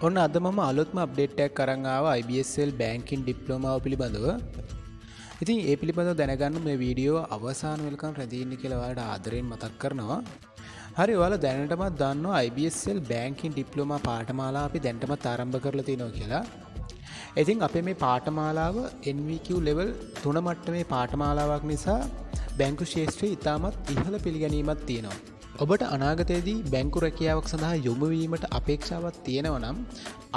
ඔන්න අද මම අලුත්ම අප්ඩේට් එකක් අරන් ආවා IBSL Banking Diploma පිළිබඳව. ඉතින් ඒ පිළිබඳව දැනගන්න මේ වීඩියෝ අවසාන වෙනකන් රැඳී ඉන්න කියලා ඔයාලට ආදරෙන් මතක් කරනවා. හරි ඔයාලා දැනටමත් දන්නවා IBSL Banking Diploma පාඨමාලාව අපි දැනටමත් ආරම්භ කරලා තියෙනවා කියලා. ඉතින් අපේ මේ පාඨමාලාව NVQ level 3 මට්ටමේ පාඨමාලාවක් නිසා බැංකු ශාස්ත්‍රයේ ඉතාමත් ඉහළ පිළිගැනීමක් තියෙනවා. ඔබට අනාගතයේදී බැංකු රැකියාවක් සඳහා යොමු වීමට අපේක්ෂාවක් තියෙනවා නම්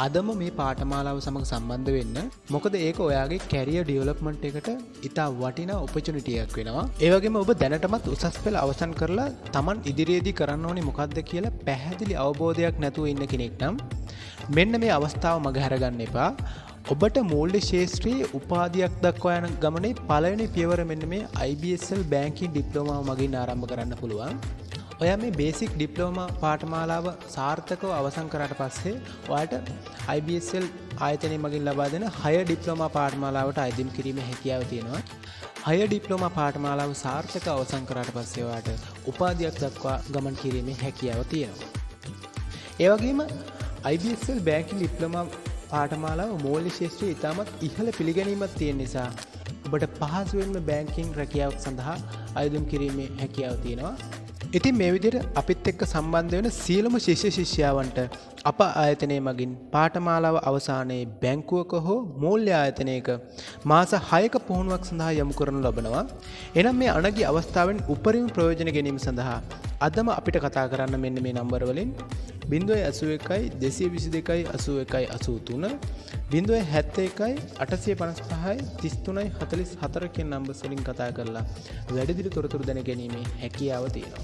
අදම මේ පාඨමාලාව සමග සම්බන්ධ වෙන්න. මොකද ඒක ඔයාගේ කැරියර් ඩෙවලොප්මන්ට් එකට ඉතා වටිනා ඔපචුනිටි එකක් වෙනවා. ඒ වගේම ඔබ දැනටමත් උසස් පෙළ අවසන් කරලා Taman ඉදිරියේදී කරන්න ඕනේ මොකක්ද කියලා පැහැදිලි අවබෝධයක් නැතුව ඉන්න කෙනෙක් නම් මෙන්න මේ අවස්ථාව මගහැර ගන්න එපා. ඔබට මූල්‍ය ශාස්ත්‍රයේ උපාධියක් දක්වා යන ගමනේ පළවෙනි පියවර මෙන්න මේ IBSL Banking Diploma මගින් ආරම්භ කරන්න පුළුවන්. ඔයා මේ බේසික් ඩිප්ලෝමා පාඨමාලාව සාර්ථකව අවසන් කරාට පස්සේ ඔයාලට IBSL ආයතනය මගින් ලබා දෙන හයර් ඩිප්ලෝමා පාඨමාලාවට අයදිම් කිරීමේ හැකියාව තියෙනවා. හයර් ඩිප්ලෝමා පාඨමාලාව සාර්ථකව අවසන් කරාට පස්සේ ඔයාලට උපාධියක් දක්වා ගමන් කිරීමේ හැකියාව තියෙනවා. ඒ වගේම IBSL Banking Diploma පාඨමාලාව මූල්‍ය ශාස්ත්‍රයේ ඉතාමත් ඉහළ පිළිගැනීමක් තියෙන නිසා ඔබට පහසුවෙන්ම බැංකින් රැකියාවක් සඳහා අයදුම් කිරීමේ හැකියාව තියෙනවා. ඉතින් මේ විදිහට අපිත් එක්ක සම්බන්ධ වෙන සියලුම ශිෂ්‍ය ශිෂ්‍යාවන්ට අප ආයතනය මගින් පාඨමාලාව අවසානයේ බැංකුවක හෝ මූල්‍ය ආයතනයක මාස 6ක පුහුණුවක් සඳහා යොමු කරනු ලබනවා. එනම් මේ අනගි අවස්ථාවෙන් උපරිම ප්‍රයෝජන ගැනීම සඳහා අදම අපිට කතා කරන්න මෙන්න මේ නම්බර වලින් 081 222 81 83 071 855 33 44 කියන නම්බර්ස් වලින් කතා කරලා වැඩිදුර තොරතුරු දැන ගැනීමේ හැකියාව තියෙනවා.